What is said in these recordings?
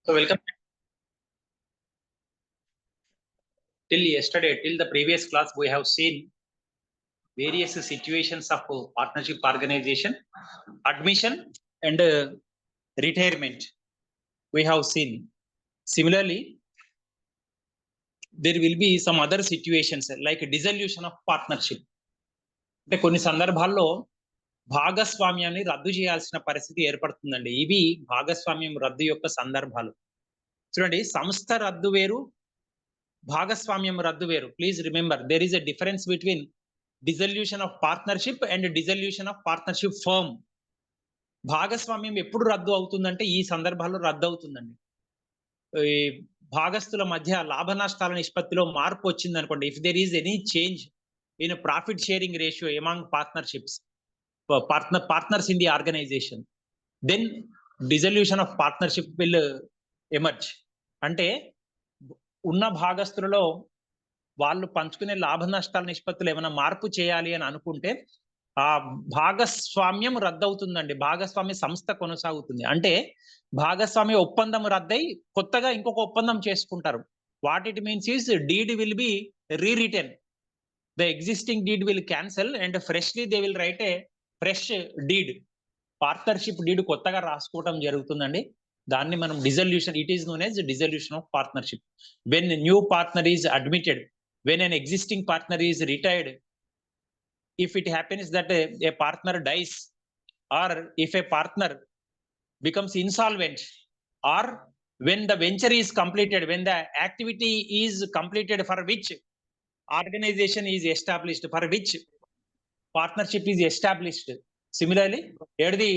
So welcome. Till yesterday, till the previous class, we have seen various situations of partnership organization, admission and retirement. We have seen. Similarly, there will be some other situations like dissolution of partnership. అంటే కొన్ని సందర్భాల్లో భాగస్వామ్యాన్ని రద్దు చేయాల్సిన పరిస్థితి ఏర్పడుతుందండి. ఇవి భాగస్వామ్యం రద్దు యొక్క సందర్భాలు. చూడండి, సంస్థ రద్దు వేరు, భాగస్వామ్యం రద్దు వేరు. Please remember, there is a difference between dissolution of partnership and dissolution of partnership firm. భాగస్వామ్యం ఎప్పుడు రద్దు అవుతుందంటే ఈ సందర్భాల్లో రద్దు అవుతుందండి. ఈ భాగస్తుల మధ్య లాభ నష్టాల నిష్పత్తిలో మార్పు వచ్చింది అనుకోండి, if there is any change in profit sharing ratio among partnerships, partners in the organization, then dissolution of partnership will emerge. అంటే ఉన్న భాగస్తులలో వాళ్ళు పంచుకునే లాభ నష్టాల నిష్పత్తులు ఏమైనా మార్పు చేయాలి అని అనుకుంటే ఆ భాగస్వామ్యం రద్దవుతుందండి. భాగస్వామ్య సంస్థ కొనసాగుతుంది. అంటే భాగస్వామ్య ఒప్పందం రద్దయి కొత్తగా ఇంకొక ఒప్పందం చేసుకుంటారు. What it means is deed will be rewritten. The existing deed will cancel and freshly they will write a fresh deed. Partnership deed కొత్తగా రాసుకోవడం జరుగుతుందండి. దాన్ని మనం dissolution, it is known as dissolution of partnership. When new partner is admitted, when an existing partner is retired, if it happens that a partner dies, or if a partner becomes insolvent, or when the venture is completed, when the activity is completed for which organization is established, for which partnership is established. Similarly, at the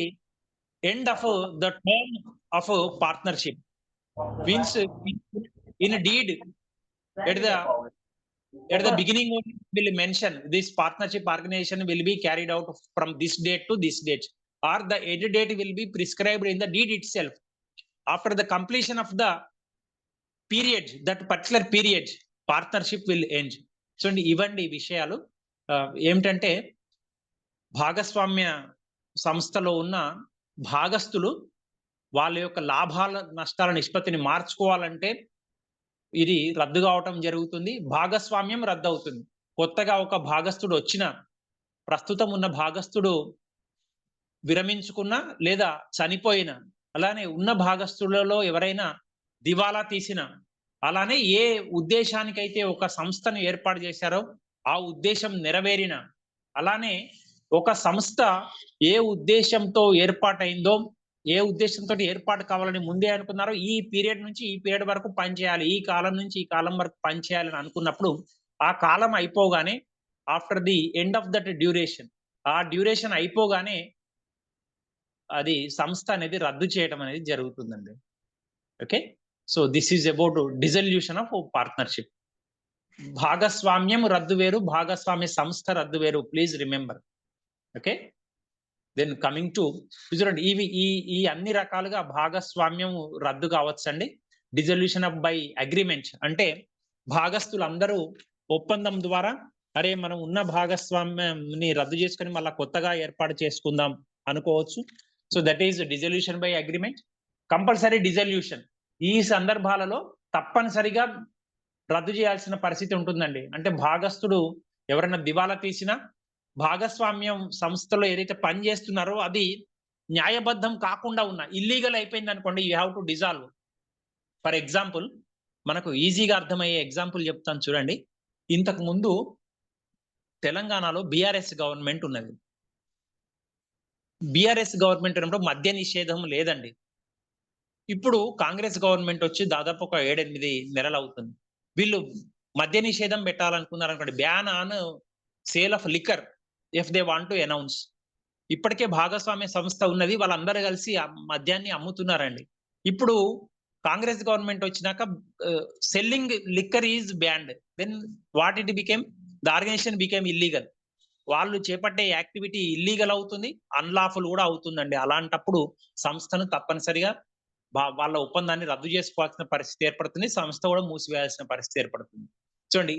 end of the term of a partnership, means in a deed at the beginning will mention this partnership organization will be carried out from this date to this date, or the end date will be prescribed in the deed itself. After the completion of the period, that particular period, partnership will end. So ఇవన్నీ విషయాలు ఏమిటంటే భాగస్వామ్య సంస్థలో ఉన్న భాగస్తులు వాళ్ళ యొక్క లాభాల నష్టాల నిష్పత్తిని మార్చుకోవాలంటే ఇది రద్దు కావటం జరుగుతుంది. భాగస్వామ్యం రద్దు అవుతుంది. కొత్తగా ఒక భాగస్తుడు వచ్చిన, ప్రస్తుతం ఉన్న భాగస్తుడు విరమించుకున్న లేదా చనిపోయిన, అలానే ఉన్న భాగస్తులలో ఎవరైనా దివాలా తీసిన, అలానే ఏ ఉద్దేశానికైతే ఒక సంస్థను ఏర్పాటు చేశారో ఆ ఉద్దేశం నెరవేరిన, అలానే ఒక సంస్థ ఏ ఉద్దేశంతో ఏర్పాటైందో, ఏ ఉద్దేశంతో ఏర్పాటు కావాలని ముందే అనుకున్నారో, ఈ పీరియడ్ నుంచి ఈ పీరియడ్ వరకు పనిచేయాలి, ఈ కాలం నుంచి ఈ కాలం వరకు పనిచేయాలని అనుకున్నప్పుడు ఆ కాలం అయిపోగానే, after the end of that duration, ఆ డ్యూరేషన్ అయిపోగానే అది సంస్థ అనేది రద్దు చేయడం అనేది జరుగుతుందండి. Okay, so this is about dissolution of partnership. భాగస్వామ్యం రద్దు వేరు, భాగస్వామ్య సంస్థ రద్దు వేరు. Please remember. Okay, then coming to చూడండి, ఇవి ఈ అన్ని రకాలుగా భాగస్వామ్యం రద్దు కావచ్చండి. డిజల్యూషన్ ఆఫ్ బై అగ్రిమెంట్ అంటే భాగస్తులందరూ ఒప్పందం ద్వారా, అరే మనం ఉన్న భాగస్వామ్యాన్ని రద్దు చేసుకొని మళ్ళీ కొత్తగా ఏర్పాటు చేసుకుందాం అనుకోవచ్చు. So that is dissolution by agreement. Compulsory dissolution ఈ సందర్భాలలో తప్పనిసరిగా రద్దు చేయాల్సిన పరిస్థితి ఉంటుందండి. అంటే భాగస్తుడు ఎవరైనా దివాలా తీసినా, భాగస్వామ్యం సంస్థలో ఏదైతే పని చేస్తున్నారో అది న్యాయబద్ధం కాకుండా ఉన్న, ఇల్లీగల్ అయిపోయింది అనుకోండి, you have to dissolve. For example, మనకు ఈజీగా అర్థమయ్యే ఎగ్జాంపుల్ చెప్తాను చూడండి. ఇంతకు ముందు తెలంగాణలో బీఆర్ఎస్ గవర్నమెంట్ ఉన్నది. బీఆర్ఎస్ గవర్నమెంట్ ఉన్నప్పుడు మద్య నిషేధం లేదండి. ఇప్పుడు కాంగ్రెస్ గవర్నమెంట్ వచ్చి దాదాపు ఒక 7-8 నెలలు అవుతుంది. వీళ్ళు మద్య నిషేధం పెట్టాలనుకున్నారు అనుకోండి, ban on sale of liquor if they want to announce. ఇప్పటికే భాగస్వామ్య సంస్థ ఉన్నది, వాళ్ళందరూ కలిసి మద్యాన్ని అమ్ముతున్నారండి. ఇప్పుడు కాంగ్రెస్ గవర్నమెంట్ వచ్చినాక selling liquor is banned. Then what it became, the organisation became illegal. వాళ్ళు చేపట్టే యాక్టివిటీ ఇల్లీగల్ అవుతుంది, అన్లాఫుల్ కూడా అవుతుందండి. అలాంటప్పుడు సంస్థను తప్పనిసరిగా వాళ్ళ ఒప్పందాన్ని రద్దు చేసుకోవాల్సిన పరిస్థితి ఏర్పడుతుంది, సంస్థ కూడా మూసివేయాల్సిన పరిస్థితి ఏర్పడుతుంది. చూడండి,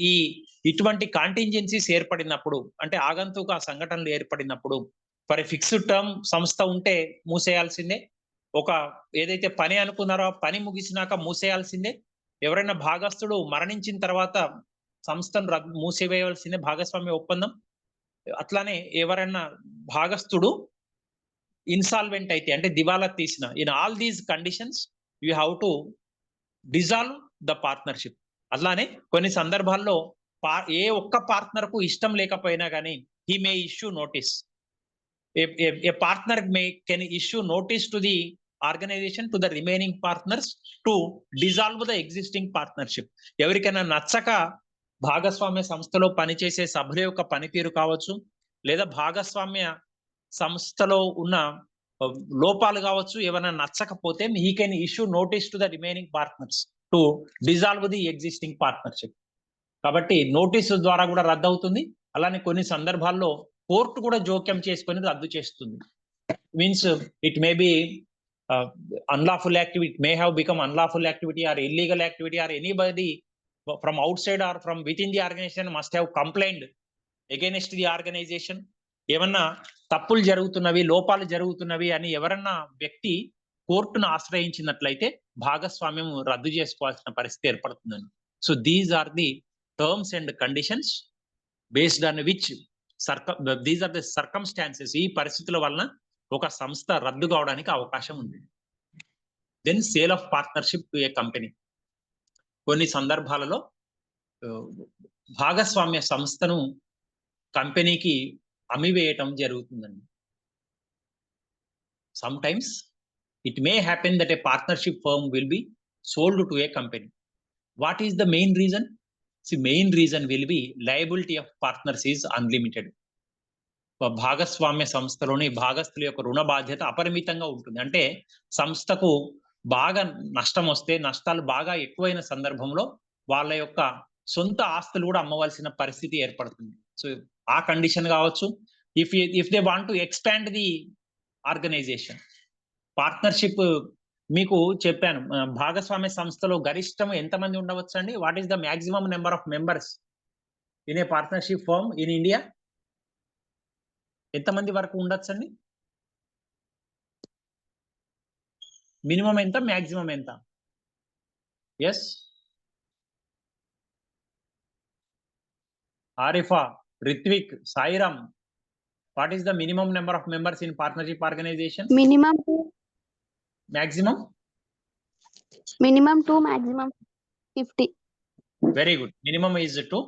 ఇటువంటి కాంటింజెన్సీస్ ఏర్పడినప్పుడు, అంటే ఆగంతుక సంఘటనలు ఏర్పడినప్పుడు, ఫర్ ఫిక్స్డ్ టర్మ్ సంస్థ ఉంటే మూసేయాల్సిందే, ఒక ఏదైతే పని అనుకున్నారో పని ముగిసినాక మూసేయాల్సిందే. ఎవరైనా భాగస్థుడు మరణించిన తర్వాత సంస్థను మూసివేయవలసిందే భాగస్వామ్య ఒప్పందం. అట్లానే ఎవరైనా భాగస్థుడు ఇన్సాల్వెంట్ అయితే అంటే దివాలా తీసిన in all these conditions you have to dissolve the partnership. అట్లానే కొన్ని సందర్భాల్లో ఏ ఒక్క పార్ట్నర్ కు ఇష్టం లేకపోయినా కానీ he may issue notice. A partner can issue notice to the organization, to the remaining partners, to dissolve the existing partnership. ఎవరికైనా నచ్చక భాగస్వామ్య సంస్థలో పనిచేసే సభ్యుల యొక్క పనితీరు కావచ్చు, లేదా భాగస్వామ్య సంస్థలో ఉన్న లోపాలు కావచ్చు, ఏమైనా నచ్చకపోతే he can issue notice to the remaining partners to dissolve the existing partnership. కాబట్టి నోటీసు ద్వారా కూడా రద్దు అవుతుంది. అలానే కొన్ని సందర్భాల్లో కోర్టు కూడా జోక్యం చేసుకొని రద్దు చేస్తుంది. Means it may be unlawful activity, it may have become unlawful activity or illegal activity, or anybody from outside or from within the organization must have complained against the organization. ఏమన్నా తప్పులు జరుగుతున్నవి, లోపాలు జరుగుతున్నవి అని ఎవరన్నా వ్యక్తి కోర్టును ఆశ్రయించినట్లయితే భాగస్వామ్యం రద్దు చేసుకోవాల్సిన పరిస్థితి ఏర్పడుతుందని. So these are the terms and conditions based on which these are the circumstances. ఈ పరిస్థితుల వలన ఒక సంస్థ రద్దు కావడానికి అవకాశం ఉంది. Then sale of partnership to a company. కొన్ని సందర్భాలలో భాగస్వామ్య సంస్థను కంపెనీకి అమ్మివేయటం జరుగుతుందండి. Sometimes it may happen that a partnership firm will be sold to a company. What is the main reason? Main reason will be liability of partners is unlimited. భాగస్వామ్య సంస్థలోని భాగస్థుల యొక్క రుణ బాధ్యత అపరిమితంగా ఉంటుంది. అంటే సంస్థకు బాగా నష్టం వస్తే, నష్టాలు బాగా ఎక్కువైన సందర్భంలో వాళ్ళ యొక్క సొంత ఆస్తులు కూడా అమ్మవలసిన పరిస్థితి ఏర్పడుతుంది. సో ఆ కండిషన్ కావచ్చు. If they want to expand the organization. Partnership మీకు చెప్పాను, భాగస్వామ్య సంస్థలో గరిష్టం ఎంతమంది ఉండవచ్చు అండి? What is the maximum number of members in a partnership firm in India? ఎంతమంది వరకు ఉండొచ్చండి? మినిమం ఎంత, మాక్సిమం ఎంత? Yes Arifa, Rithvik, Sairam, what is the minimum number of members in partnership organization? Minimum 2. Maximum? Minimum 2, maximum 50. Very good. Minimum is 2.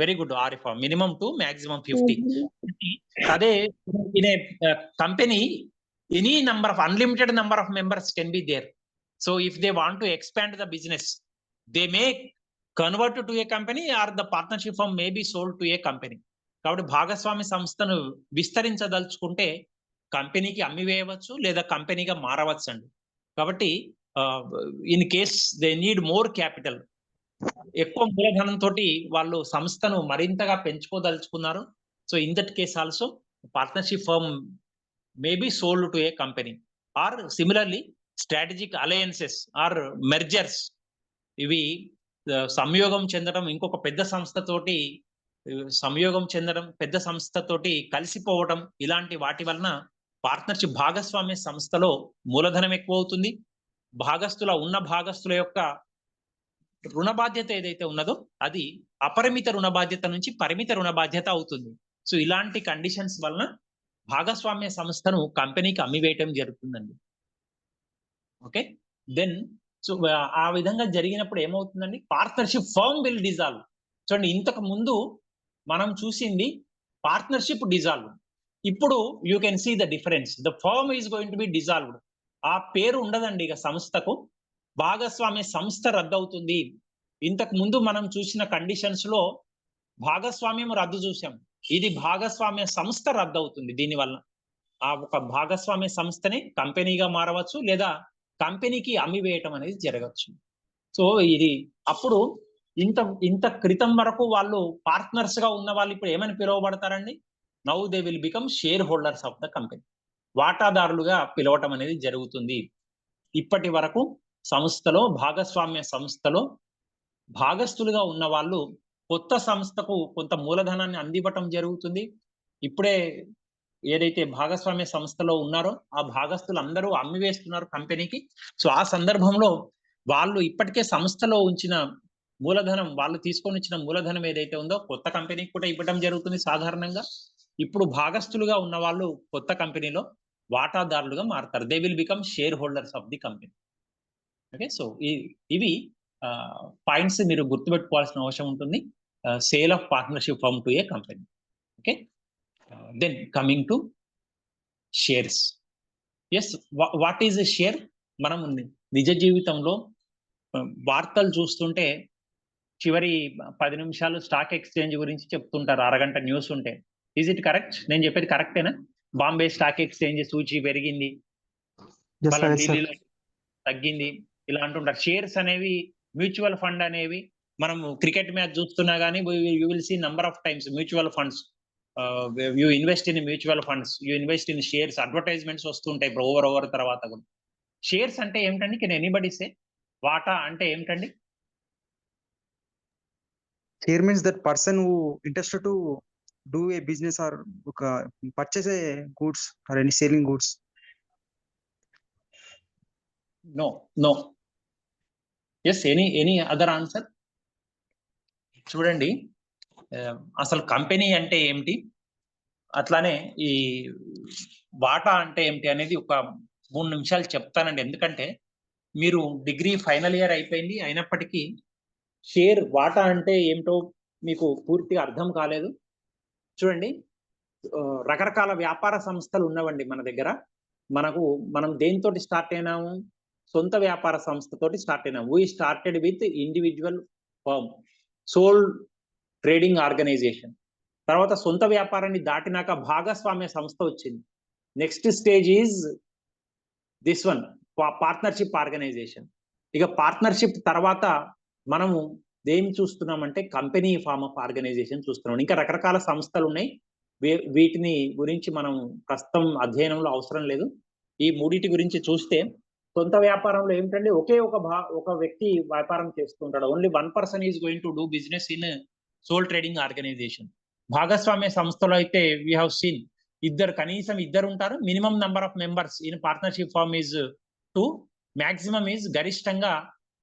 Very good, Arifa. Minimum 2, maximum 50. Ade in a company, any number of unlimited number of members can be there. So if they want to expand the business, they may convert to a company, or the partnership firm may be sold to a company. కాబట్టి భాగస్వామ్య సంస్థను విస్తరించదలుచుకుంటే కంపెనీకి అమ్మివేయవచ్చు లేదా కంపెనీగా మారవచ్చు అండి. కాబట్టి in case they need more capital, ఎక్కువ మూలధనంతో వాళ్ళు సంస్థను మరింతగా పెంచుకోదలుచుకున్నారు. So in that case also partnership firm may be sold to a company. Or similarly strategic alliances or mergers, ఇవి సంయోగం చెందడం, ఇంకొక పెద్ద సంస్థతోటి సంయోగం చెందడం, పెద్ద సంస్థతోటి కలిసిపోవడం, ఇలాంటి వాటి వలన పార్ట్నర్షిప్ భాగస్వామ్య సంస్థలో మూలధనం ఎక్కువ అవుతుంది. భాగస్థుల యొక్క రుణ బాధ్యత ఏదైతే ఉన్నదో అది అపరిమిత రుణ బాధ్యత నుంచి పరిమిత రుణ బాధ్యత అవుతుంది. సో ఇలాంటి కండిషన్స్ వలన భాగస్వామ్య సంస్థను కంపెనీకి అమ్మివేయటం జరుగుతుందండి. ఓకే, దెన్ సో ఆ విధంగా జరిగినప్పుడు ఏమవుతుందండి? Partnership firm will dissolve. చూడండి, ఇంతకు ముందు మనం చూసింది పార్ట్నర్షిప్ డిజాల్వ్. ఇప్పుడు you can see the difference. The firm is going to be dissolved. ఆ పేరు ఉండదండి ఇక సంస్థకు. భాగస్వామ్య సంస్థ రద్దు అవుతుంది. ఇంతకు ముందు మనం చూసిన కండిషన్స్ లో భాగస్వామ్యం రద్దు చూసాం. ఇది భాగస్వామ్య సంస్థ రద్దు అవుతుంది. దీనివల్ల ఆ ఒక భాగస్వామ్య సంస్థని కంపెనీగా మారవచ్చు లేదా కంపెనీకి అమ్మివేయటం అనేది జరగచ్చు. సో ఇది అప్పుడు ఇంత క్రితం వరకు వాళ్ళు పార్ట్నర్స్ గా ఉన్న వాళ్ళు ఇప్పుడు ఏమని పిలువబడతారండి? Now they will become shareholders of the company. వాటాదారులుగా పిలవటం అనేది జరుగుతుంది. ఇప్పటి వరకు సంస్థలో, భాగస్వామ్య సంస్థలో భాగస్థులుగా ఉన్న వాళ్ళు కొత్త సంస్థకు కొంత మూలధనాన్ని అందివ్వటం జరుగుతుంది. ఇప్పుడే ఏదైతే భాగస్వామ్య సంస్థలో ఉన్నారో ఆ భాగస్తులు అందరూ అమ్మి వేస్తున్నారు కంపెనీకి. సో ఆ సందర్భంలో వాళ్ళు ఇప్పటికే సంస్థలో ఉంచిన మూలధనం, వాళ్ళు తీసుకొని వచ్చిన మూలధనం ఏదైతే ఉందో కొత్త కంపెనీకి కూడా ఇవ్వడం జరుగుతుంది సాధారణంగా. ఇప్పుడు భాగస్తులుగా ఉన్న వాళ్ళు కొత్త కంపెనీలో వాటాదారులుగా మారుతారు. They will become shareholders of the company. Okay, so ఇవి పాయింట్స్ మీరు గుర్తుపెట్టుకోవాల్సిన అవసరం ఉంటుంది. Sale of partnership firm to a company. Okay, then coming to shares. Yes, what is a share? మనం నిజ జీవితంలో వార్తలు చూస్తుంటే చివరి 10 నిమిషాలు స్టాక్ ఎక్స్చేంజ్ గురించి చెప్తుంటారు, అరగంట న్యూస్ ఉంటే. Is it correct? నేను చెప్పేది కరెక్టేనా? బాంబే స్టాక్ ఎక్స్చేంజ్ సూచి పెరిగింది, మళ్ళీ ఢిల్లీలో తగ్గింది, ఇలా అంటుంటారు. షేర్స్ అనేవి, మ్యూచువల్ ఫండ్ అనేవి, మనం క్రికెట్ మ్యాచ్ చూస్తున్నా కానీ you will see number of times mutual funds, you invest in mutual funds, you invest in shares, advertisements వస్తుంటాయి ఇప్పుడు ఓవర్ తర్వాత కూడా. షేర్స్ అంటే ఏమిటండి? Can anybody say? వాటా అంటే ఏమిటండి? Share means that person who interested to do a business or purchase a goods or any selling goods. No. Yes, any other answer? చూడండి, అసలు కంపెనీ అంటే ఏమిటి, అట్లానే ఈ వాటా అంటే ఏమిటి అనేది ఒక 3 నిమిషాలు చెప్తానండి. ఎందుకంటే మీరు డిగ్రీ ఫైనల్ ఇయర్ అయిపోయింది, అయినప్పటికీ షేర్ వాటా అంటే ఏమిటో మీకు పూర్తిగా అర్థం కాలేదు. చూడండి, రకరకాల వ్యాపార సంస్థలు ఉన్నవండి మన దగ్గర. మనం దేనితోటి స్టార్ట్ అయినాము? సొంత వ్యాపార సంస్థతోటి స్టార్ట్ అయినాము. We started with individual firm, sole trading organisation. తర్వాత సొంత వ్యాపారాన్ని దాటినాక భాగస్వామ్య సంస్థ వచ్చింది. Next stage is this one, partnership organisation. ఇక పార్ట్నర్షిప్ తర్వాత మనము ఏం చూస్తున్నామంటే కంపెనీ ఫార్మ్ ఆఫ్ ఆర్గనైజేషన్ చూస్తున్నాం. ఇంకా రకరకాల సంస్థలు ఉన్నాయి, వీటిని గురించి మనం ప్రస్తుతం అధ్యయనంలో అవసరం లేదు. ఈ మూడిటి గురించి చూస్తే, సొంత వ్యాపారంలో ఏమిటంటే ఒక వ్యక్తి వ్యాపారం చేస్తుంటాడు. Only 1 person is going to do business in sole trading organization. భాగస్వామ్య సంస్థలో అయితే వీ హావ్ సీన్ కనీసం ఇద్దరు ఉంటారు. Minimum number of members in partnership firm is 2, maximum is గరిష్టంగా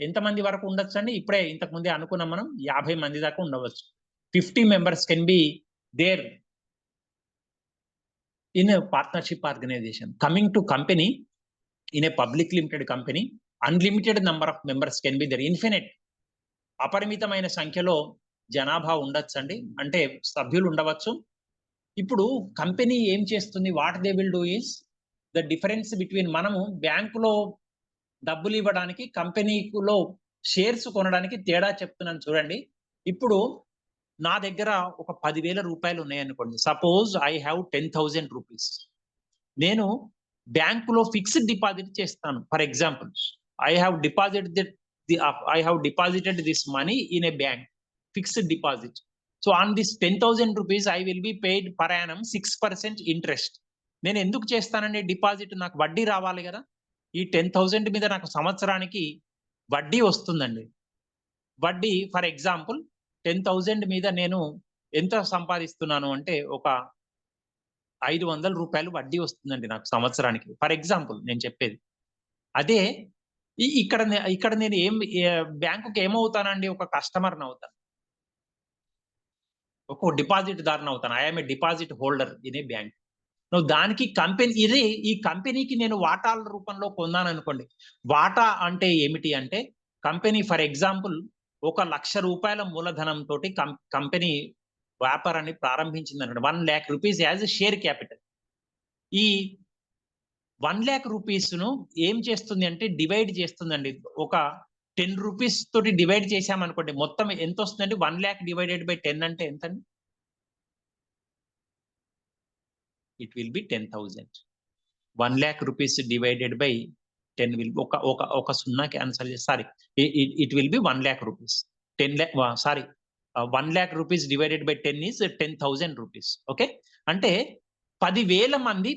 ఎంతమంది వరకు ఉండొచ్చు అండి? ఇప్పుడే ఇంతకు ముందే అనుకున్నాం మనం, 50 మంది దాకా ఉండవచ్చు. 50 members can be there in a partnership organization. Coming to company, in a public limited company, unlimited number of members can be there. Infinite, అపరిమితమైన సంఖ్యలో జనాభా ఉండొచ్చు అండి, అంటే సభ్యులు ఉండవచ్చు. ఇప్పుడు కంపెనీ ఏం చేస్తుంది? What they will do is the difference between, మనము బ్యాంకులో డబ్బులు ఇవ్వడానికి కంపెనీలో షేర్స్ కొనడానికి తేడా చెప్తున్నాను చూడండి. ఇప్పుడు నా దగ్గర ఒక 10,000 రూపాయలు ఉన్నాయనుకోండి. Suppose I have 10,000 rupees. నేను బ్యాంకులో ఫిక్స్డ్ డిపాజిట్ చేస్తాను. For example, I have deposited this money in a bank, fixed deposit. So on this 10,000 rupees I will be paid per annum 6% interest. నేను ఎందుకు చేస్తానండి డిపాజిట్? నాకు వడ్డీ రావాలి కదా. ఈ 10,000 మీద నాకు సంవత్సరానికి వడ్డీ వస్తుందండి. వడ్డీ ఫర్ ఎగ్జాంపుల్ 10,000 మీద నేను ఎంత సంపాదిస్తున్నాను అంటే ఒక 500 రూపాయలు వడ్డీ వస్తుందండి నాకు సంవత్సరానికి. ఫర్ ఎగ్జాంపుల్ నేను చెప్పేది అదే. ఇక్కడ నేను బ్యాంకుకి ఏమవుతానండి? ఒక కస్టమర్ని అవుతాను, ఒక డిపాజిట్ దారుని అవుతాను. I'm a deposit holder in a bank. దానికి ఈ కంపెనీకి నేను వాటాల రూపంలో కొన్నాను అనుకోండి. వాటా అంటే ఏమిటి అంటే, కంపెనీ ఫర్ ఎగ్జాంపుల్ 1,00,000 రూపాయల మూలధనం తోటి కంపెనీ వ్యాపారాన్ని ప్రారంభించింది అనుకోండి. 1,00,000 రూపీస్ యాజ్ షేర్ క్యాపిటల్. ఈ 1,00,000 రూపీస్ ను ఏం చేస్తుంది అంటే డివైడ్ చేస్తుందండి. ఒక 10 రూపీస్ తోటి డివైడ్ చేశామనుకోండి, మొత్తం ఎంత వస్తుందండి? 1,00,000 డివైడెడ్ బై 10 అంటే ఎంతండి? it will be 10,000. 1,00,000 rupees divided by 10 will oka సున్నాకి ఆన్సర్ చేసి, sorry, it will be 1,00,000 rupees. 1,00,000 rupees divided by 10 is 10,000 rupees. Okay, అంటే 10,000 మంది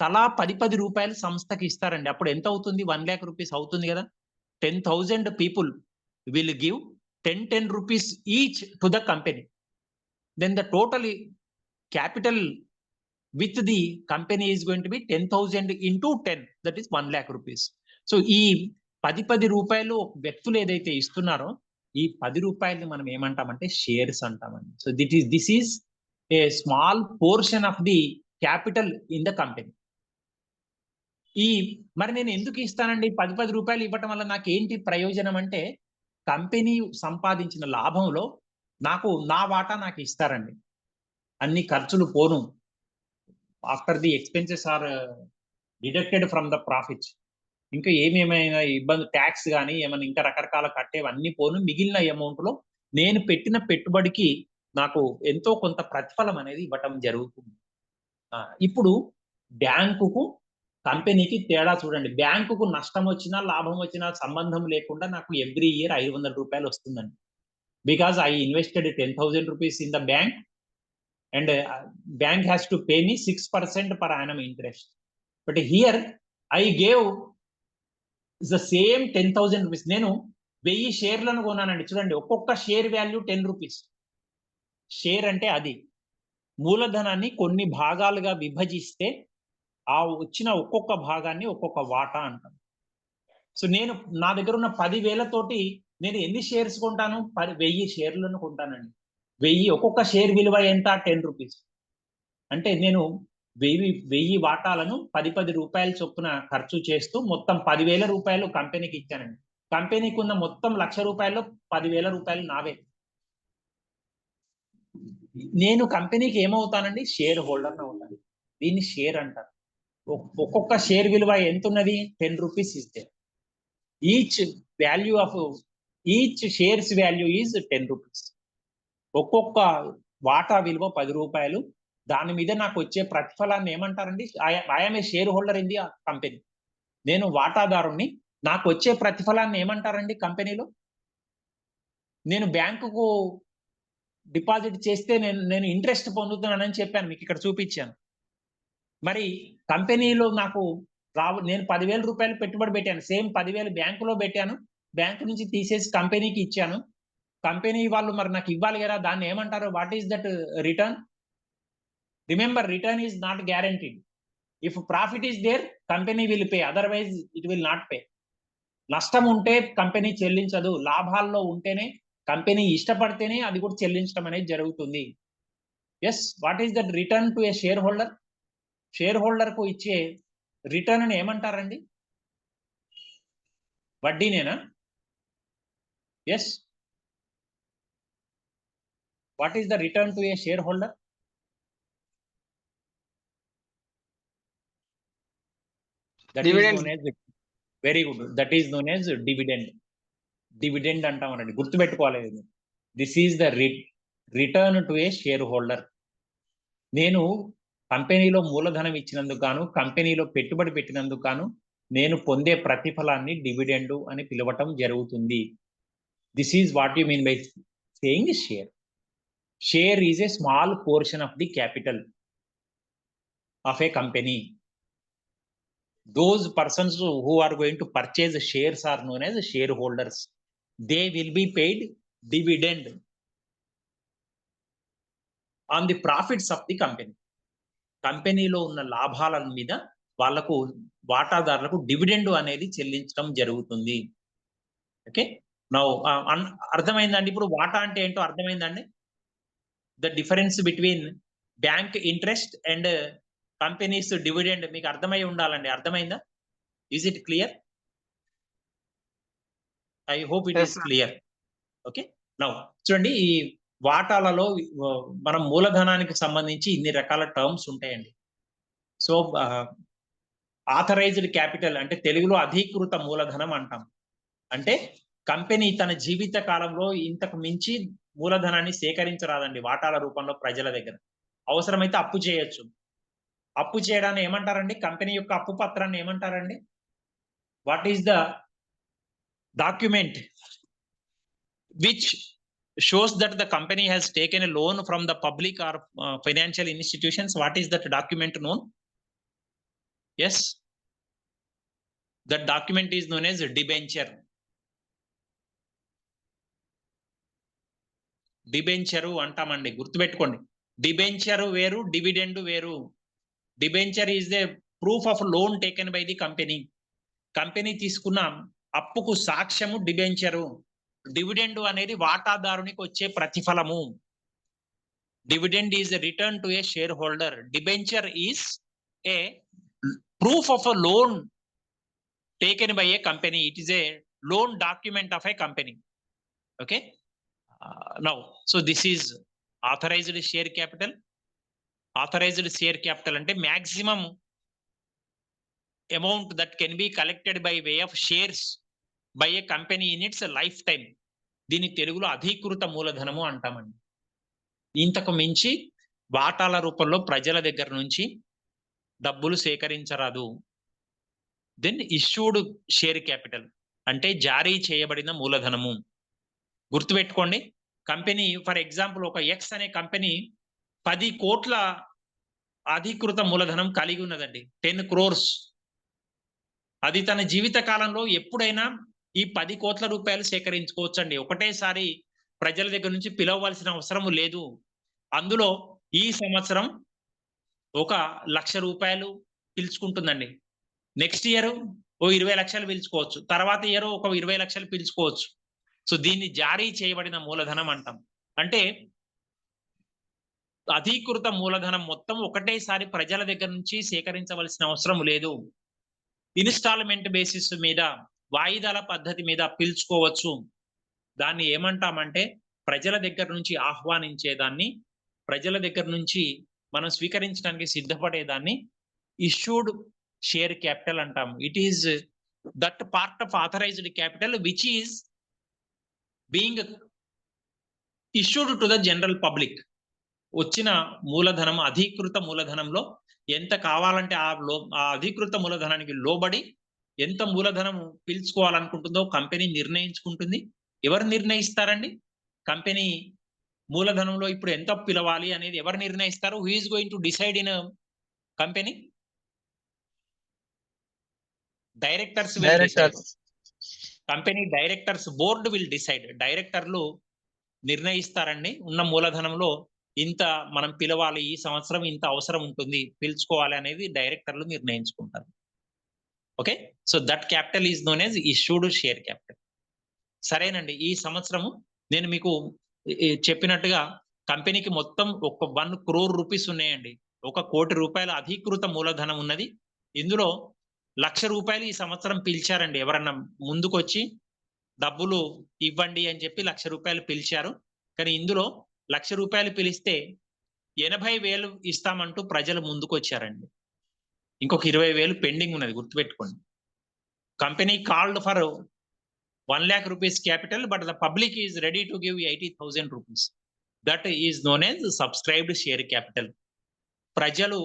తలా 10 రూపాయలు సంస్థకి ఇస్తారండి. అప్పుడు ఎంత అవుతుంది? 1,00,000 rupees అవుతుంది కదా. 10,000 people will give 10 rupees each to the company. Then the total capital with the company is going to be 10,000 into 10, that is 1 lakh rupees. So ఈ 10 రూపాయలు వ్యక్తులు ఏదైతే ఇస్తున్నారో ఈ 10 రూపాయలని మనం ఏమంటామంటే షేర్స్ అంటామండి. So this is a small portion of the capital in the company. మరి నేను ఎందుకు ఇస్తానండి 10 రూపాయలు ఇవ్వటం వల్ల నాకు ఏంటి ప్రయోజనం అంటే, కంపెనీ సంపాదించిన లాభంలో నాకు నా వాటా నాకు ఇస్తారండి. అన్ని ఖర్చులు పోను, after the expenses are deducted from the profits, ఇంకా ఏమేమైనా ఇబ్బంది ట్యాక్స్ కానీ ఏమైనా ఇంకా రకరకాల కట్టేవన్నీ పోను, మిగిలిన అమౌంట్ లో నేను పెట్టిన పెట్టుబడికి నాకు ఎంతో కొంత ప్రతిఫలం అనేది ఇవ్వటం జరుగుతుంది. ఇప్పుడు బ్యాంకుకు కంపెనీకి తేడా చూడండి. బ్యాంకుకు నష్టం వచ్చినా లాభం వచ్చినా సంబంధం లేకుండా నాకు ఎవ్రీ ఇయర్ 500 రూపాయలు వస్తుందండి. Because I invested 10,000 rupees in the bank and bank has to pay me 6% per annum interest. But here I gave the same 10,000 rupees. నేను 1000 షేర్లను కొన్నానండి. చూడండి, ఒక్కొక్క షేర్ వాల్యూ 10 రూపీస్. షేర్ అంటే అది మూలధనాన్ని కొన్ని భాగాలుగా విభజిస్తే ఆ వచ్చిన ఒక్కొక్క భాగాన్ని ఒక్కొక్క వాటా అంటాం. సో నేను నా దగ్గర ఉన్న 10,000 తోటి నేను ఎన్ని షేర్స్ కొంటాను? 1000 షేర్లను కొంటానండి. 1000 ఒక్కొక్క షేర్ విలువ ఎంత? 10 రూపీస్. అంటే నేను 1000 వాటాలను 10 రూపాయల చొప్పున ఖర్చు చేస్తూ మొత్తం 10,000 రూపాయలు కంపెనీకి ఇచ్చానండి. కంపెనీకి ఉన్న మొత్తం 1,00,000 రూపాయల్లో 10,000 రూపాయలు నావే. నేను కంపెనీకి ఏమవుతానండి? షేర్ హోల్డర్ అవుతాను. దీన్ని షేర్ అంటారు. ఒక్కొక్క షేర్ విలువ ఎంత ఉన్నది? 10 రూపీస్ ఇస్తే each shares value is 10 rupees. ఒక్కొక్క వాటా విలువ 10 రూపాయలు. దాని మీద నాకు వచ్చే ప్రతిఫలాన్ని ఏమంటారండి? I'm a share holder in the company. నేను వాటాదారుణ్ణి. నాకు వచ్చే ప్రతిఫలాన్ని ఏమంటారండి కంపెనీలో? నేను బ్యాంకుకు డిపాజిట్ చేస్తే నేను ఇంట్రెస్ట్ పొందుతున్నానని చెప్పాను, మీకు ఇక్కడ చూపించాను. మరి కంపెనీలో నాకు నేను 10,000 రూపాయలు పెట్టుబడి పెట్టాను. సేమ్ 10,000 బ్యాంకులో పెట్టాను. బ్యాంకు నుంచి తీసేసి కంపెనీకి ఇచ్చాను. కంపెనీ వాళ్ళు మరి నాకు ఇవ్వాలి కదా, దాన్ని ఏమంటారు? What is that return? Remember, return is not guaranteed. If profit is there, company will pay, otherwise it will not pay. నష్టం ఉంటే కంపెనీ చెల్లించదు. లాభాల్లో ఉంటేనే, కంపెనీ ఇష్టపడితేనే అది కూడా చెల్లించడం అనేది జరుగుతుంది. Yes, what is that return to a share holder? Share holder కు ఇచ్చే రిటర్న్ ఏమంటారండి? వడ్డీనేనా? Yes, what is the return to a share holder? Very good, that is known as dividend. Dividend అంటామనండి, గుర్తుపెట్టుకోవాలి. This is the return to a share holder. నేను కంపెనీలో మూలధనం ఇచ్చినందుకు గాను, కంపెనీలో పెట్టుబడి పెట్టినందుకు గాను నేను పొందే ప్రతిఫలాన్ని డివిడెండ్ అని పిలవటం జరుగుతుంది. This is what you mean by saying share. Share is a small portion of the capital of a company. Those persons who are going to purchase shares are known as shareholders. They will be paid dividend on the profits of the company. కంపెనీలో ఉన్న లాభాల మీద వాళ్లకు, వాటాదారులకు dividend అనేది చెల్లించడం జరుగుతుంది. Okay, now అర్థమైందండి? ఇప్పుడు వాటా అంటే ఏంటో అర్థమైందండి? The difference between bank interest and companies dividend మీకు అర్థమై ఉండాలండి. అర్థమైందా? Is it clear? I hope it is clear. Okay, now చూడండి, ఈ వాటాలలో మనం మూలధనానికి సంబంధించి ఇన్ని రకాల టర్మ్స్ ఉంటాయండి. సో ఆథరైజ్డ్ క్యాపిటల్ అంటే తెలుగులో అధీకృత మూలధనం అంటాం. అంటే కంపెనీ తన జీవిత కాలంలో ఇంతకు మించి మూలధనాన్ని సేకరించరాదండి వాటాల రూపంలో ప్రజల దగ్గర. అవసరమైతే అప్పు చేయొచ్చు. అప్పు చేయడాన్ని ఏమంటారండి? కంపెనీ యొక్క అప్పు పత్రాన్ని ఏమంటారండి? What is the document which shows that the company has taken a loan from the public or financial institutions? What is that document known? Yes, that document is known as debenture. Debenture అంటామండి, గుర్తుపెట్టుకోండి. Debenture వేరు, dividend వేరు. Debenture is the proof of loan taken by the company. Company తీసుకున్న అప్పుకు సాక్ష్యము debenture. Dividend అనేది వాటాదారునికి వచ్చే ప్రతిఫలము. Dividend is return to a share holder. Debenture is a proof of a loan taken by a company. It is a loan document of a company. Okay. Now, so this is authorized share capital. Authorized share capital ante maximum amount that can be collected by way of shares by a company in its lifetime. దీని తెలుగులో అధీకృత మూలధనము అంటామండి. ఇంతకు మించి వాటాల రూపంలో ప్రజల దగ్గర నుంచి డబ్బులు సేకరించరాదు. దెన్ ఇష్యూడ్ షేర్ క్యాపిటల్ అంటే జారీ చేయబడిన మూలధనము. గుర్తుపెట్టుకోండి, కంపెనీ ఫర్ ఎగ్జాంపుల్ ఒక ఎక్స్ అనే కంపెనీ 10 కోట్ల అధీకృత మూలధనం కలిగి ఉన్నదండి, 10 crores. అది తన జీవిత కాలంలో ఎప్పుడైనా ఈ 10 కోట్ల రూపాయలు సేకరించుకోవచ్చండి. ఒకటేసారి ప్రజల దగ్గర నుంచి పిలవవలసిన అవసరం లేదు. అందులో ఈ సంవత్సరం 1,00,000 రూపాయలు పిలుచుకుంటుందండి. నెక్స్ట్ ఇయర్ 20 లక్షలు పిలుచుకోవచ్చు, తర్వాత ఇయర్ 20 లక్షలు పిలుచుకోవచ్చు. సో దీన్ని జారీ చేయబడిన మూలధనం అంటాం. అంటే అధీకృత మూలధనం మొత్తం ఒకటేసారి ప్రజల దగ్గర నుంచి సేకరించవలసిన అవసరం లేదు. ఇన్స్టాల్మెంట్ బేసిస్ మీద, వాయిదాల పద్ధతి మీద పిలుచుకోవచ్చు. దాన్ని ఏమంటామంటే ప్రజల దగ్గర నుంచి ఆహ్వానించేదాన్ని, ప్రజల దగ్గర నుంచి మనం స్వీకరించడానికి సిద్ధపడేదాన్ని ఇష్యూడ్ షేర్ క్యాపిటల్ అంటాము. It is that part of authorized capital which is being issued to the general public. వచ్చిన మూలధనం, అధీకృత మూలధనంలో ఎంత కావాలంటే ఆ అధీకృత మూలధనానికి లోబడి ఎంత మూలధనం పిలుచుకోవాలనుకుంటుందో కంపెనీ నిర్ణయించుకుంటుంది. ఎవరు నిర్ణయిస్తారండి? కంపెనీ మూలధనంలో ఇప్పుడు ఎంత పిలవాలి అనేది ఎవరు నిర్ణయిస్తారు? Who is going to decide in company? Directors will decide. Company directors board will decide. డైరెక్టర్లు నిర్ణయిస్తారండి ఉన్న మూలధనంలో ఇంత మనం పిలవాలి, ఈ సంవత్సరం ఇంత అవసరం ఉంటుంది, పిలుచుకోవాలి అనేది డైరెక్టర్లు నిర్ణయించుకుంటారు. Okay, so that capital is known as issued share capital. సరేనండి, ఈ సంవత్సరము నేను మీకు చెప్పినట్టుగా కంపెనీకి మొత్తం 1 crore రూపీస్ ఉన్నాయండి. 1 కోటి రూపాయల అధీకృత మూలధనం ఉన్నది. ఇందులో 1,00,000 రూపాయలు ఈ సంవత్సరం పిలిచారండి. ఎవరన్నా ముందుకొచ్చి డబ్బులు ఇవ్వండి అని చెప్పి 1,00,000 రూపాయలు పిలిచారు. కానీ ఇందులో 1,00,000 రూపాయలు పిలిస్తే 80,000 ఇస్తామంటూ ప్రజలు ముందుకొచ్చారండి. ఇంకొక 20,000 పెండింగ్ ఉన్నది, గుర్తుపెట్టుకోండి. Company called for 1,00,000 rupees capital, but the public is ready to give 80,000 rupees. That is known as subscribed share capital. ప్రజలు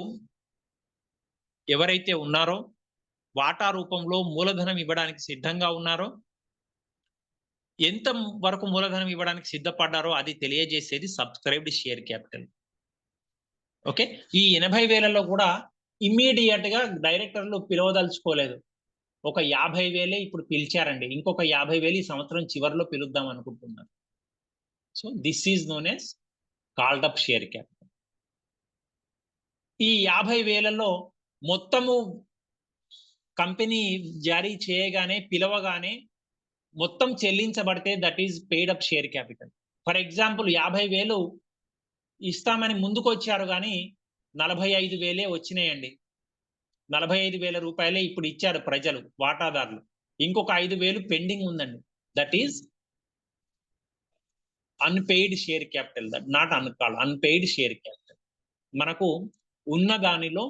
ఎవరైతే ఉన్నారో, వాటా రూపంలో మూలధనం ఇవ్వడానికి సిద్ధంగా ఉన్నారో, ఎంత వరకు మూలధనం ఇవ్వడానికి సిద్ధపడ్డారో అది తెలియజేసేది సబ్స్క్రైబ్డ్ షేర్ క్యాపిటల్. ఓకే, ఈ 80,000లో కూడా ఇమ్మీడియట్ గా డైరెక్టర్లు పిలవదలుచుకోలేదు. ఒక 50,000 ఇప్పుడు పిలిచారండి, ఇంకొక 50,000 ఈ సంవత్సరం చివరిలో పిలుద్దాం అనుకుంటున్నారు. So this is known as called up share capital. ఈ 50,000లో మొత్తము కంపెనీ జారీ చేయగానే, పిలవగానే మొత్తం చెల్లించబడితే that is paid up share capital. For example 50,000 ఇస్తామని ముందుకు వచ్చారు కానీ 45,000 వచ్చినాయండి. 45,000 రూపాయలే ఇప్పుడు ఇచ్చారు ప్రజలు, వాటాదారులు. ఇంకొక 5,000 పెండింగ్ ఉందండి. That is unpaid share capital, that not uncalled, unpaid share capital. మనకు ఉన్న దానిలో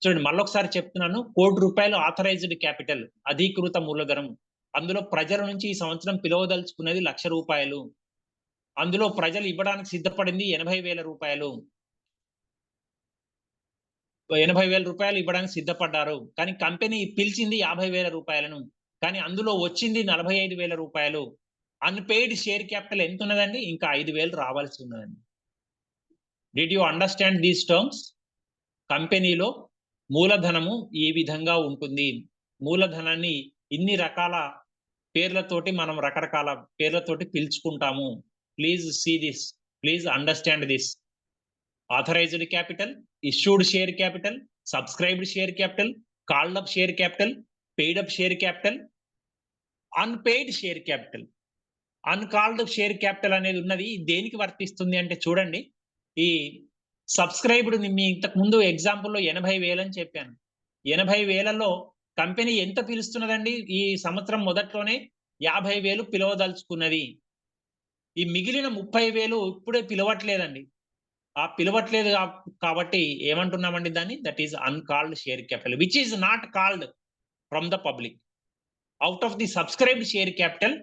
చూడండి, మళ్ళొకసారి చెప్తున్నాను, 1 కోటి రూపాయలు ఆథరైజ్డ్ క్యాపిటల్, అధీకృత మూలధనం. అందులో ప్రజల నుంచి ఈ సంవత్సరం పిలవదలుచుకున్నది 1,00,000 రూపాయలు. అందులో ప్రజలు ఇవ్వడానికి సిద్ధపడింది 80,000 రూపాయలు. 80,000 రూపాయలు ఇవ్వడానికి సిద్ధపడ్డారు, కానీ కంపెనీ పిలిచింది 50,000 రూపాయలను. కానీ అందులో వచ్చింది 45,000 రూపాయలు. అన్పెయిడ్ షేర్ క్యాపిటల్ ఎంత ఉన్నదండి? ఇంకా 5,000 రావాల్సి ఉన్నదండి. Did you understand these terms? కంపెనీలో మూలధనము ఈ విధంగా ఉంటుంది. మూలధనాన్ని ఇన్ని రకాల పేర్లతోటి మనం రకరకాల పేర్లతోటి పిలుచుకుంటాము. Please see this, please understand this. Authorised capital, issued share capital, subscribed share capital, called up share capital, paid up share capital, unpaid share capital. Uncalled share capital అనేది ఉన్నది దేనికి వర్తిస్తుంది అంటే చూడండి, ఈ సబ్స్క్రైబ్డ్ మీ ఇంతకు ముందు ఎగ్జాంపుల్లో 80,000 అని చెప్పాను. 80,000లో కంపెనీ ఎంత పిలుస్తున్నదండి? ఈ సంవత్సరం మొదట్లోనే 50,000 పిలవదలుచుకున్నది. ఈ మిగిలిన 30,000 ఇప్పుడే పిలవట్లేదండి. ఆ పిలవట్లేదు కాబట్టి ఏమంటున్నామండి దాన్ని? That is uncalled share capital which is not called from the public. Out of the subscribed share capital,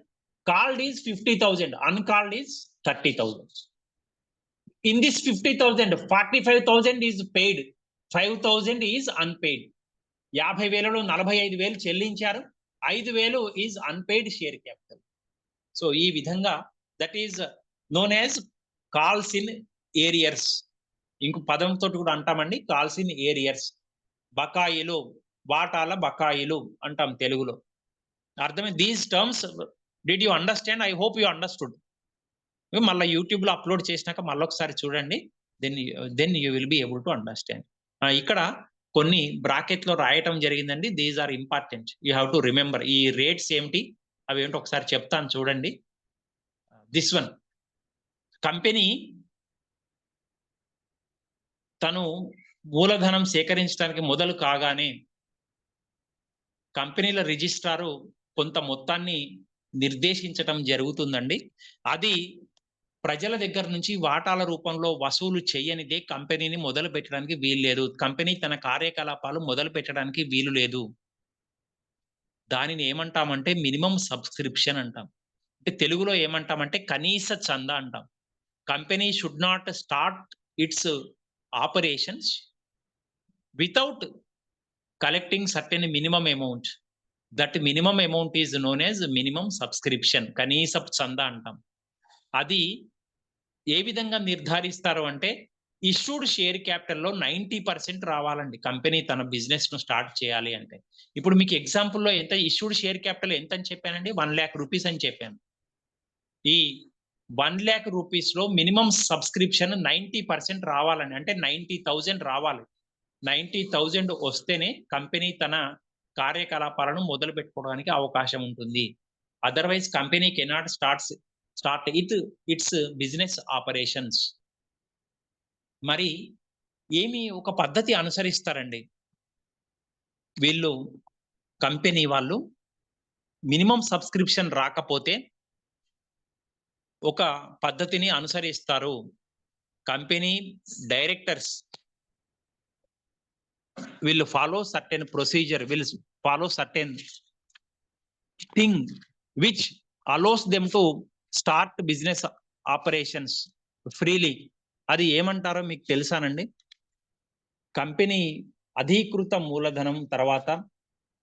called is 50,000, uncalled is 30,000. In this 50,000, 45,000 is paid, 5,000 is unpaid. 50,000లో 45,000 చెల్లించారు, 5,000 is unpaid share capital. So ఈ విధంగా that is known as calls in arrears. ఇంకో పదంతో కూడా అంటామండి, calls in arrears. బకాయిలు, వాటాల బకాయిలు అంటాం తెలుగులో. అర్థమే these terms. Did you understand? I hope you understood. మళ్ళీ యూట్యూబ్ లో అప్లోడ్ చేసినాక మళ్ళీ ఒకసారి చూడండి, then you will be able to understand. ఇక్కడ కొన్ని బ్రాకెట్ లో రాయటం జరిగిందండి. These are important, you have to remember. ఈ రేట్స్ ఏమిటి అవి ఏంటో ఒకసారి చెప్తాను చూడండి. దిస్ వన్, కంపెనీ తను మూలధనం సేకరించడానికి మొదలు కాగానే కంపెనీల రిజిస్ట్రారు కొంత మొత్తాన్ని నిర్దేశించటం జరుగుతుందండి. అది ప్రజల దగ్గర నుంచి వాటాల రూపంలో వసూలు చేయనిదే కంపెనీని మొదలు పెట్టడానికి వీలు లేదు. కంపెనీ తన కార్యకలాపాలు మొదలు పెట్టడానికి వీలు లేదు. దానిని ఏమంటామంటే మినిమం సబ్స్క్రిప్షన్ అంటాం. అంటే తెలుగులో ఏమంటామంటే కనీస చందా అంటాం. Company should not start it's operations without collecting certain minimum amount. That minimum amount is known as minimum subscription, కనీస చందా అంటాం. అది ఏ విధంగా నిర్ధారిస్తారు అంటే ఇష్యూడ్ షేర్ క్యాపిటల్లో 90% రావాలండి కంపెనీ తన బిజినెస్ ను స్టార్ట్ చేయాలి అంటే. ఇప్పుడు మీకు ఎగ్జాంపుల్లో ఎంత ఇష్యూడ్ షేర్ క్యాపిటల్ ఎంత అని చెప్పానండి? 1 lakh rupees అని చెప్పాను. ఈ 1 lakh rupees లో మినిమం సబ్స్క్రిప్షన్ 90% రావాలండి. అంటే 90,000 రావాలి. 90,000 వస్తేనే కంపెనీ తన కార్యకలాపాలను మొదలు పెట్టుకోవడానికి అవకాశం ఉంటుంది. Otherwise company cannot start it's business operations. మరి ఏమి ఒక పద్ధతి అనుసరిస్తారండి వీళ్ళు, కంపెనీ వాళ్ళు మినిమం సబ్స్క్రిప్షన్ రాకపోతే ఒక పద్ధతిని అనుసరిస్తారు. Company directors will follow certain procedure, will follow certain thing which allows them to start business operations freely. అది ఏమంటారో మీకు తెలుసానండి? కంపెనీ అధీకృత మూలధనం తర్వాత,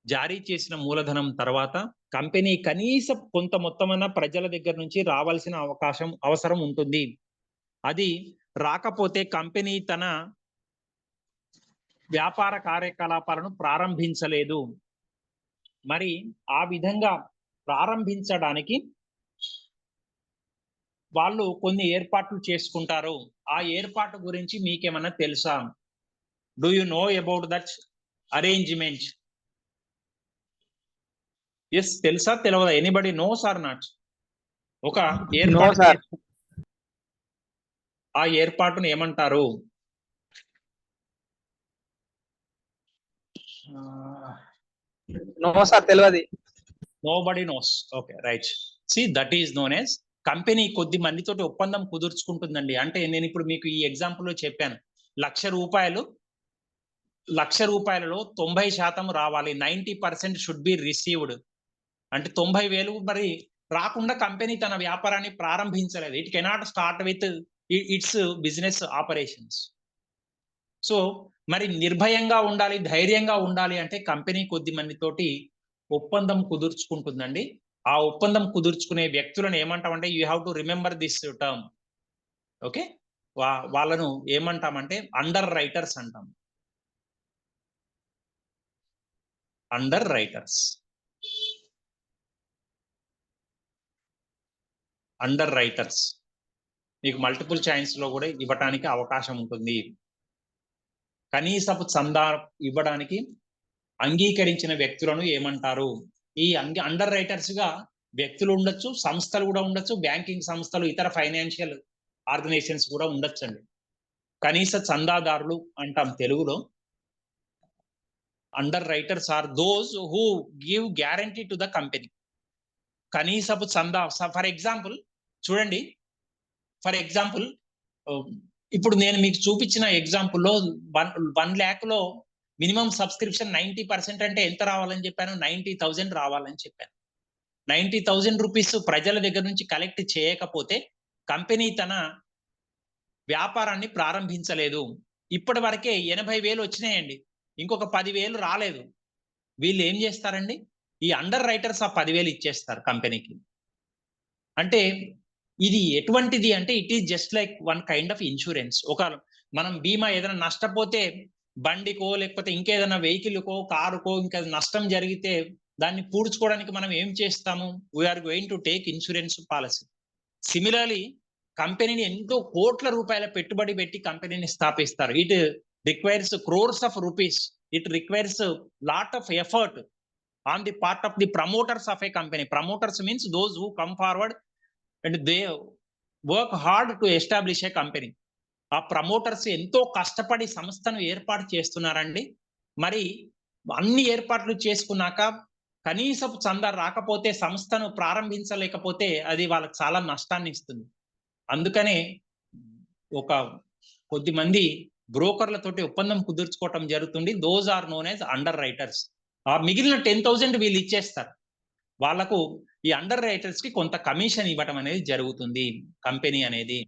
జారీ చేసిన మూలధనం తర్వాత కంపెనీ కనీసం కొంత మొత్తమైన ప్రజల దగ్గర నుంచి రావాల్సిన అవసరం ఉంటుంది. అది రాకపోతే కంపెనీ తన వ్యాపార కార్యకలాపాలను ప్రారంభించలేదు. మరి ఆ విధంగా ప్రారంభించడానికి వాళ్ళు కొన్ని ఏర్పాట్లు చేసుకుంటారు. ఆ ఏర్పాటు గురించి మీకేమన్నా తెలుసా? Do you know about that arrangement? Yes, తెలుసా తెలియదా? Anybody knows or not? ఒక ఏర్పాటు, ఆ ఏర్పాటును ఏమంటారు? నో సార్, తెలియదు. Nobody knows. Okay, right. See, that is known as company కొద్ది మందితోటి ఒప్పందం కుదుర్చుకుంటుందండి. అంటే నేను ఇప్పుడు మీకు ఈ ఎగ్జాంపుల్ లో చెప్పాను, 1,00,000 1,00,000లో 90% రావాలి. 90% షుడ్ బి రిసీవ్డ్. అంటే 90,000 మరి రాకుండా కంపెనీ తన వ్యాపారాన్ని ప్రారంభించలేదు. It cannot start with its business operations. So మరి నిర్భయంగా ఉండాలి, ధైర్యంగా ఉండాలి అంటే కంపెనీ కొద్ది మందితోటి ఒప్పందం కుదుర్చుకుంటుందండి. ఆ ఒప్పందం కుదుర్చుకునే వ్యక్తులను ఏమంటామంటే, you have to remember this term. Okay, వాళ్ళను ఏమంటామంటే అండర్ రైటర్స్ అంటాం. Under writers. అండర్ రైటర్స్ మీకు మల్టిపుల్ చాయిస్ లో కూడా ఇవ్వటానికి అవకాశం ఉంటుంది. కనీసపు చందా ఇవ్వడానికి అంగీకరించిన వ్యక్తులను ఏమంటారు? ఈ అండర్ రైటర్స్ గా వ్యక్తులు ఉండొచ్చు, సంస్థలు కూడా ఉండొచ్చు, బ్యాంకింగ్ సంస్థలు, ఇతర ఫైనాన్షియల్ ఆర్గనైజేషన్స్ కూడా ఉండొచ్చండి. కనీస చందాదారులు అంటాం తెలుగులో. Underwriters are those who give guarantee to the company. కనీసపు చందా, ఫర్ ఎగ్జాంపుల్ చూడండి, ఫర్ ఎగ్జాంపుల్ ఇప్పుడు నేను మీకు చూపించిన ఎగ్జాంపుల్లో 1 lakh లో మినిమం సబ్స్క్రిప్షన్ 90% అంటే ఎంత రావాలని చెప్పాను? 90,000 రావాలని చెప్పాను. 90,000 రూపీస్ ప్రజల దగ్గర నుంచి కలెక్ట్ చేయకపోతే కంపెనీ తన వ్యాపారాన్ని ప్రారంభించలేదు. ఇప్పటి వరకే 80,000 వచ్చినాయండి, ఇంకొక 10,000 రాలేదు. వీళ్ళు ఏం చేస్తారండి? ఈ అండర్ రైటర్స్ ఆ 10,000 ఇచ్చేస్తారు కంపెనీకి. అంటే ఇది ఎటువంటిది అంటే it is just like one kind of insurance. ఒక మనం బీమా ఏదైనా నష్టపోతే బండికో లేకపోతే ఇంకేదైనా వెహికల్కో కారుకో ఇంకా నష్టం జరిగితే దాన్ని పూడ్చుకోవడానికి మనం ఏం చేస్తాము? We are going to take insurance policy. Similarly కంపెనీని ఎంతో కోట్ల రూపాయల పెట్టుబడి పెట్టి కంపెనీని స్థాపిస్తారు. It requires crores of rupees. It requires lot of effort on the part of the promoters of a company. Promoters means those who come forward and they work hard to establish a company. ఆ promoters ఎంతో కష్టపడి సంస్థను ఏర్పాటు చేస్తున్నారండి. మరి అన్ని ఏర్పాట్లు చేసుకున్నాక కనీసపు చందా రాకపోతే, సంస్థను ప్రారంభించలేకపోతే అది వాళ్ళకి చాలా నష్టాన్ని ఇస్తుంది. అందుకనే ఒక కొద్ది మంది బ్రోకర్లతోటి ఒప్పందం కుదుర్చుకోవటం జరుగుతుంది. Those are known as underwriters. ఆ మిగిలిన 10,000 వీళ్ళు ఇచ్చేస్తారు. వాళ్ళకు ఈ అండర్ రైటర్స్ కి కొంత కమిషన్ ఇవ్వటం అనేది జరుగుతుంది కంపెనీ అనేది.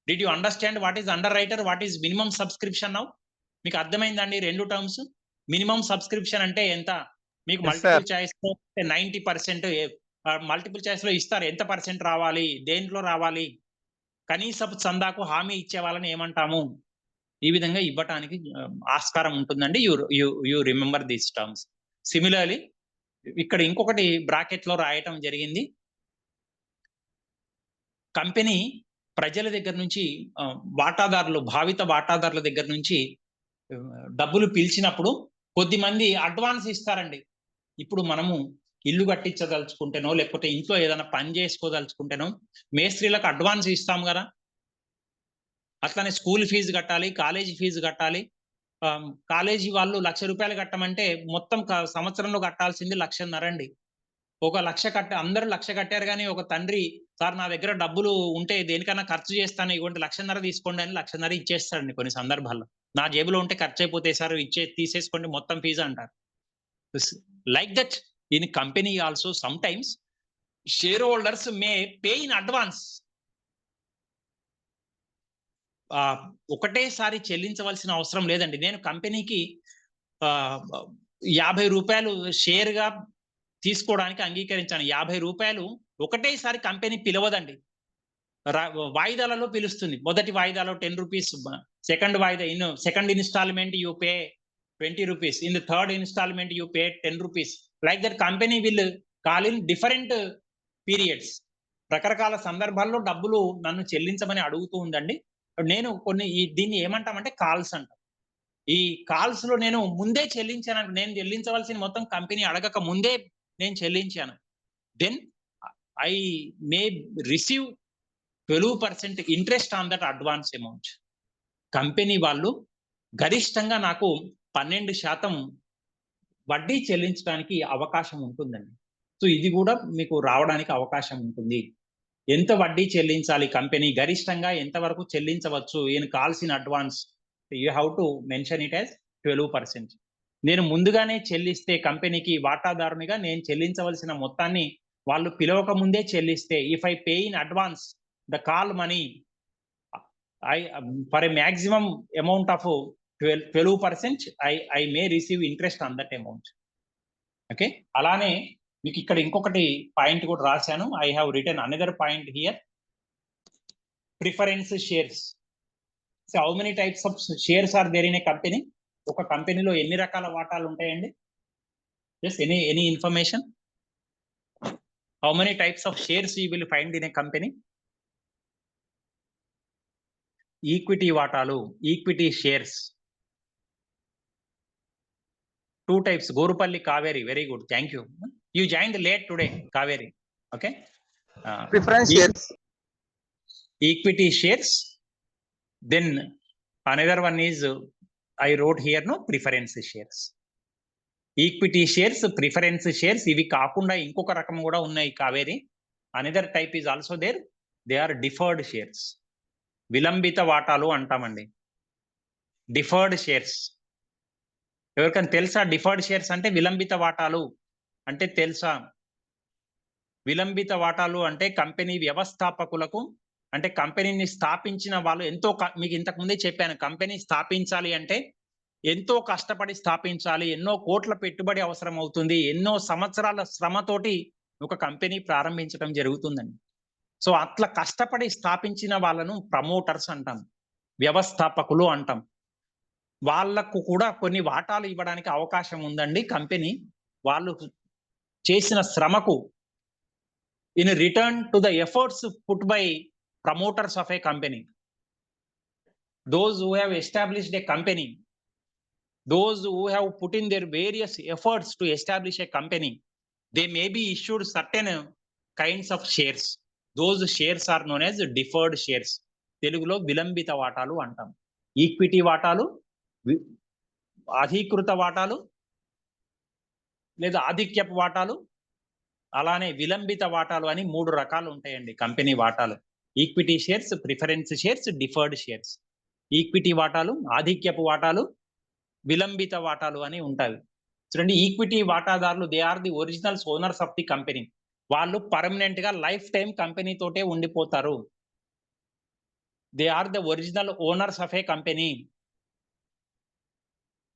Did you understand what is under writer, what is minimum subscription now? మీకు అర్థమైందండి రెండు టర్మ్స్? మినిమం సబ్స్క్రిప్షన్ అంటే ఎంత? మీకు మల్టిపుల్ చాయిస్ లో 90%, మల్టిపుల్ చాయిస్ లో ఇస్తారు. ఎంత పర్సెంట్ రావాలి, దేంట్లో రావాలి? కనీసపు చందాకు హామీ ఇచ్చే వాళ్ళని ఏమంటాము? ఈ విధంగా ఇవ్వటానికి ఆస్కారం ఉంటుందండి. You remember these terms. Similarly ఇక్కడ ఇంకొకటి బ్రాకెట్ లో రాయటం జరిగింది. కంపెనీ ప్రజల దగ్గర నుంచి వాటాదారులు, భావిత వాటాదారుల దగ్గర నుంచి డబ్బులు పిలిచినప్పుడు కొద్దిమంది అడ్వాన్స్ ఇస్తారండి. ఇప్పుడు మనము ఇల్లు కట్టించదలుచుకుంటేనో లేకపోతే ఇంట్లో ఏదైనా పని చేసుకోదలుచుకుంటేనో మేస్త్రీలకు అడ్వాన్స్ ఇస్తాం కదా. అట్లానే స్కూల్ ఫీజు కట్టాలి, కాలేజీ ఫీజు కట్టాలి. కాలేజీ వాళ్ళు 1,00,000 రూపాయలు కట్టమంటే మొత్తం సంవత్సరంలో కట్టాల్సింది 1,50,000 అండి. 1,00,000 అందరూ 1,00,000 కట్టారు కానీ ఒక తండ్రి, సార్ నా దగ్గర డబ్బులు ఉంటే దేనికన్నా ఖర్చు చేస్తాను, ఇవ్వండి 1,50,000 తీసుకోండి అని 1,50,000 ఇచ్చేస్తాడండి. కొన్ని సందర్భాల్లో నా జేబులో ఉంటే ఖర్చు అయిపోతాయి సార్, తీసేసుకోండి మొత్తం ఫీజు అంటారు. Like that in company also some times share holders May pay in advance. ఒకటేసారి చెల్లించవలసిన అవసరం లేదండి. నేను కంపెనీకి 50 రూపాయలు షేర్ గా తీసుకోవడానికి అంగీకరించాను. 50 రూపాయలు ఒకటేసారి కంపెనీ పిలవదండి, వాయిదాలలో పిలుస్తుంది. మొదటి వాయిదాలో 10 రూపీస్, సెకండ్ వాయిదా second installment you pay 20 rupees, in the third installment you pay 10 rupees. Like that company will call in different periods. రకరకాల సందర్భాల్లో డబ్బులు నన్ను చెల్లించమని అడుగుతూ ఉందండి. నేను దీన్ని ఏమంటామంటే కాల్స్ అంటాం. ఈ కాల్స్ లో నేను ముందే చెల్లించాను, నేను చెల్లించవలసిన మొత్తం కంపెనీ అడగక ముందే నేను చెల్లించాను. Then I may receive 12% interest on that advance amount. Company వాళ్ళు గరిష్టంగా నాకు 12% వడ్డీ చెల్లించడానికి అవకాశం ఉంటుందండి. సో ఇది కూడా మీకు రావడానికి అవకాశం ఉంటుంది. ఎంత వడ్డీ చెల్లించాలి కంపెనీ, గరిష్టంగా ఎంత వరకు చెల్లించవచ్చు ఈయన కాల్సిన advance, you have to mention it as 12%. నేను ముందుగానే చెల్లిస్తే కంపెనీకి వాటాదారునిగా నేను చెల్లించవలసిన మొత్తాన్ని వాళ్ళు పిలవక ముందే చెల్లిస్తే, if I pay in advance the call money for a maximum amount of 12%, I may receive interest on that amount. Okay, అలానే మీకు ఇక్కడ ఇంకొకటి పాయింట్ కూడా రాశాను. I have written another point here, preference shares. So how many types of shares are there in a company? ఒక కంపెనీలో ఎన్ని రకాల వాటాలు ఉంటాయండి? Just any information, how many types of shares you will find in a company? Equity వాటాలు, equity shares. two types. Gorupalli Kaveri, very good. Thank you. You joined late today, Kaveri. Okay. Preference shares. Equity shares. Then another one is I wrote here no preference shares. Equity shares, preference shares. ఇవి కాకుండా ఇంకొక రకం కూడా ఉన్నాయి Kaveri. Another type is also there. They are deferred shares. విలంబిత వాటాలు అంటామండి. Deferred shares. ఎవరికైనా తెలుసా డిఫర్డ్ షేర్స్ అంటే విలంబిత వాటాలు అంటే తెలుసా? విలంబిత వాటాలు అంటే కంపెనీ వ్యవస్థాపకులకు అంటే కంపెనీని స్థాపించిన వాళ్ళు ఎంతో మీకు ఇంతకు ముందే చెప్పాను, కంపెనీ స్థాపించాలి అంటే ఎంతో కష్టపడి స్థాపించాలి, ఎన్నో కోట్ల పెట్టుబడి అవసరం అవుతుంది, ఎన్నో సంవత్సరాల శ్రమతోటి ఒక కంపెనీ ప్రారంభించడం జరుగుతుందండి. సో అట్లా కష్టపడి స్థాపించిన వాళ్ళను ప్రమోటర్స్ అంటాం, వ్యవస్థాపకులు అంటాం. వాళ్లకు కూడా కొన్ని వాటాలు ఇవ్వడానికి అవకాశం ఉందండి కంపెనీ. వాళ్ళు చేసిన శ్రమకు in return to the efforts put by promoters of a company, those who have established a company, those who have put in their various efforts to establish a company, they may be issued certain kinds of shares. Those shares are known as deferred shares. తెలుగులో విలంబిత వాటాలు అంటాం. Equity వాటాలు, అధీకృత వాటాలు లేదా ఆధిక్యపు వాటాలు, అలానే విలంబిత వాటాలు అని 3 రకాలు ఉంటాయండి కంపెనీ వాటాలు. Equity shares, preference shares, deferred shares. Equity వాటాలు, ఆధిక్యపు వాటాలు, విలంబిత వాటాలు అని ఉంటాయి. చూడండి, ఈక్విటీ వాటాదారులు they are the originals owners of the company. వాళ్ళు పర్మనెంట్ గా లైఫ్ టైం కంపెనీ తోటే ఉండిపోతారు. They are the original owners of a company.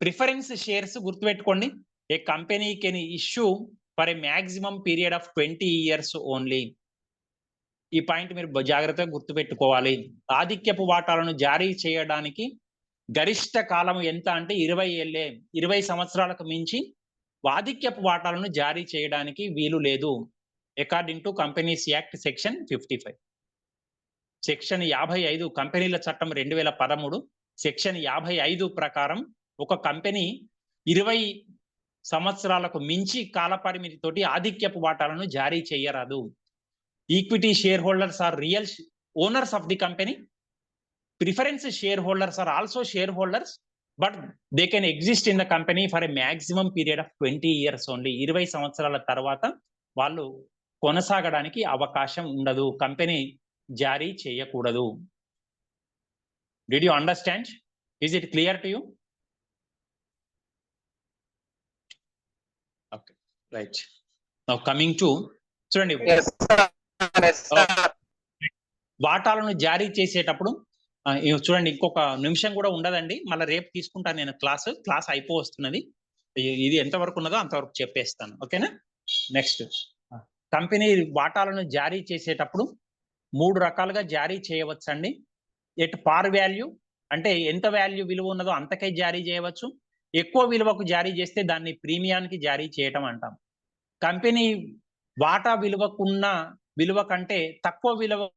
Preference shares గుర్తుపెట్టుకోండి, a company can issue for a maximum period of 20 years only. ఈ point మీరు జాగ్రత్తగా గుర్తుపెట్టుకోవాలి. ఆధిక్యపు వాటాలను జారీ చేయడానికి గరిష్ట కాలం ఎంత అంటే 20 ఏళ్లే. 20 సంవత్సరాలకు మించి ఆధిక్యపు వాటాలను జారీ చేయడానికి వీలు లేదు. According to companies act section 55. Section 55 కంపెనీల చట్టం 2013 సెక్షన్ 55 ప్రకారం ఒక కంపెనీ 20 సంవత్సరాలకు మించి కాల పరిమితితోటి ఆధిక్యపు వాటాలను జారీ చేయరాదు. Equity shareholders are real owners of the company. Preference shareholders are also shareholders, but they can exist in the company for a maximum period of 20 years only. 20 సంవత్సరాల తర్వాత వాళ్ళు కొనసాగడానికి అవకాశం ఉండదు, కంపెనీ జారీ చేయకూడదు. Did you understand? Is it clear to you? Okay, right. Now coming to చూడండి, వాటాలను జారీ చేసేటప్పుడు చూడండి, ఇంకొక నిమిషం కూడా ఉండదండి, మళ్ళీ రేపు తీసుకుంటాను నేను క్లాస్ అయిపోతున్నది. ఇది ఎంతవరకు ఉన్నదో అంతవరకు చెప్పేస్తాను, ఓకేనా? నెక్స్ట్, కంపెనీ వాటాలను జారీ చేసేటప్పుడు 3 రకాలుగా జారీ చేయవచ్చండి. ఎట్ పార్ వాల్యూ అంటే ఎంత వాల్యూ విలువ ఉన్నదో అంతకే జారీ చేయవచ్చు. ఎక్కువ విలువకు జారీ చేస్తే దాన్ని ప్రీమియానికి జారీ చేయటం అంటాం. కంపెనీ వాటా విలువ కంటే తక్కువ విలువ